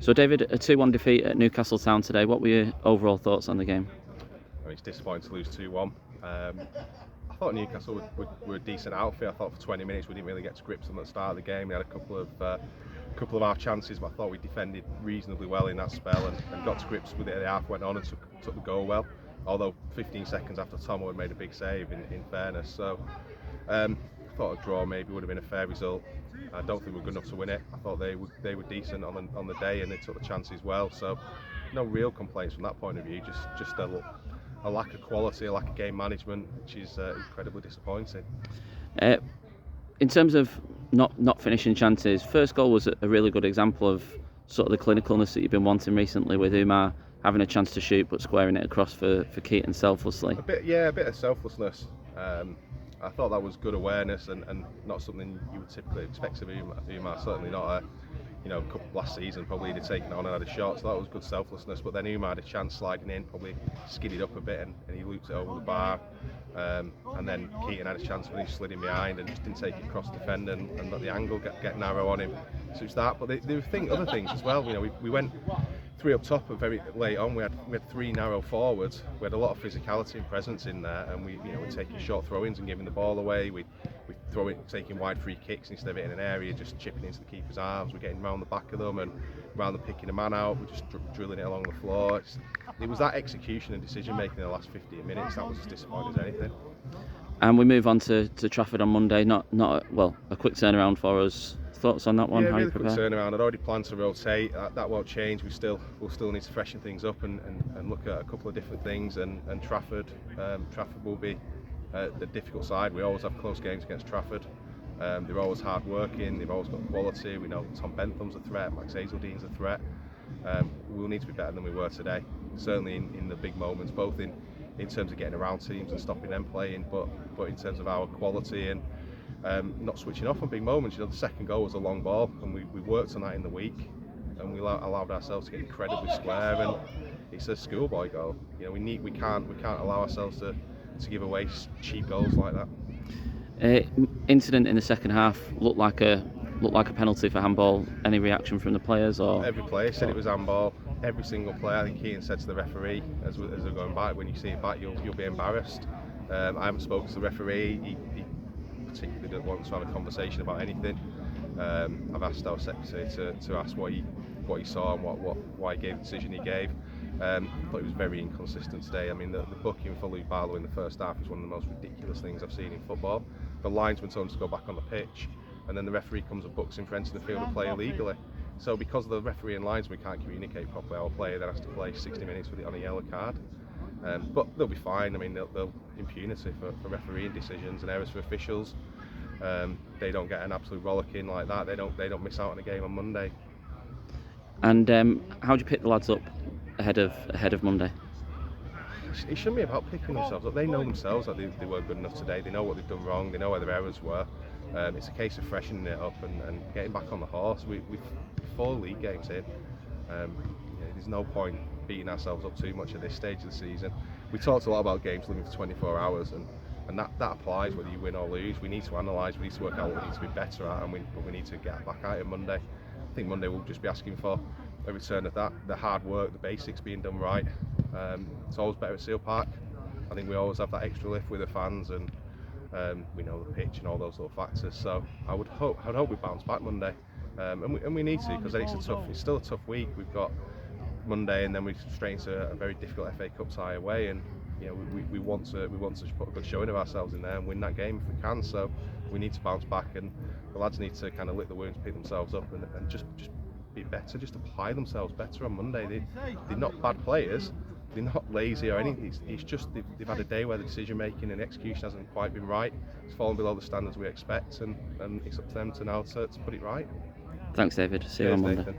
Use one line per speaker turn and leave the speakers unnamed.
So David, a 2-1 defeat at Newcastle Town today. What were your overall thoughts on the game?
I mean, it's disappointing to lose 2-1. I thought Newcastle were a decent outfit. I thought for 20 minutes we didn't really get to grips on the start of the game. We had a couple of our chances, but I thought we defended reasonably well in that spell and got to grips with it as the half went on and took the goal well. Although 15 seconds after Tomo had made a big save, in fairness. So I thought a draw maybe would have been a fair result. I don't think we were good enough to win it. I thought they were decent on the day and they took the chances well. So no real complaints from that point of view. Just a lack of quality, a lack of game management, which is incredibly disappointing.
In terms of not finishing chances, first goal was a really good example of sort of the clinicalness that you've been wanting recently, with Umar having a chance to shoot but squaring it across for Keaton selflessly.
A bit of selflessness. I thought that was good awareness and not something you would typically expect of Umar. Certainly not last season probably he'd have taken on and had a shot, so that was good selflessness. But then Umar had a chance sliding in, probably skidded up a bit and he looped it over the bar. And then Keaton had a chance when he slid in behind and just didn't take it across the defender and let the angle get narrow on him. So it's that, but there were other things as well. We went 3 up top very late on. We had 3 narrow forwards. We had a lot of physicality and presence in there, and we're taking short throw-ins and giving the ball away. We taking wide free kicks instead of it in an area, just chipping into the keeper's arms. We're getting round the back of them, and rather than picking a man out, we're just drilling it along the floor. It was that execution and decision making in the last 15 minutes that was as disappointing as anything.
And we move on to Trafford on Monday. Not a quick turnaround for us. Thoughts on that one?
Yeah,
How
really
you prepare?
quick turnaround. I'd already planned to rotate. That won't change. We'll still need to freshen things up and look at a couple of different things. And Trafford will be the difficult side. We always have close games against Trafford. They're always hard working. They've always got quality. We know Tom Bentham's a threat. Max Hazeldene's a threat. We'll need to be better than we were today. Certainly in the big moments, both in terms of getting around teams and stopping them playing, but in terms of our quality and not switching off on big moments. The second goal was a long ball, and we worked on that in the week, and we allowed ourselves to get incredibly square, and it's a schoolboy goal. We can't allow ourselves to give away cheap goals like that.
Incident in the second half looked like a penalty for handball. Any reaction from the players? Or
every player said it was handball. Every single player. I think Keaton said to the referee as we're going back, when you see it back, you'll be embarrassed. I haven't spoken to the referee. He particularly didn't want to have a conversation about anything. I've asked our secretary to ask what he saw and why he gave the decision he gave. I thought it was very inconsistent today. I mean, the booking for Luke Barlow in the first half is one of the most ridiculous things I've seen in football. The linesman told him to go back on the pitch, and then the referee comes and books him for entering the field and play illegally. So because the referee and linesman can't communicate properly, our player then has to play 60 minutes with it on a yellow card. But they'll be fine. I mean, they'll impunity for refereeing decisions and errors for officials. They don't get an absolute rollicking like that. They don't miss out on a game on Monday.
And how do you pick the lads up ahead of Monday?
It shouldn't be about picking themselves up. They know themselves that they weren't good enough today. They know what they've done wrong. They know where their errors were. It's a case of freshening it up and getting back on the horse. We've 4 league games in. There's no point beating ourselves up too much at this stage of the season. We talked a lot about games living for 24 hours, and that applies whether you win or lose. We need to analyse, we need to work out what we need to be better at, but we need to get back at it Monday. I think Monday we'll just be asking for a return of that, the hard work, the basics being done right. It's always better at Seal Park. I think we always have that extra lift with the fans, and we know the pitch and all those little factors. So I'd hope we bounce back Monday, and we need to, because it's still a tough week. We've got Monday, and then we straight into a very difficult FA Cup tie away, and we want to put a good showing of ourselves in there and win that game if we can. So we need to bounce back, and the lads need to kind of lick the wounds, pick themselves up, and just be better, just apply themselves better on Monday. They're not bad players. They're not lazy or anything. It's just they've had a day where the decision making and execution hasn't quite been right. It's fallen below the standards we expect, and it's up to them to now to put it right.
Thanks, David. See you on Monday.
Nathan.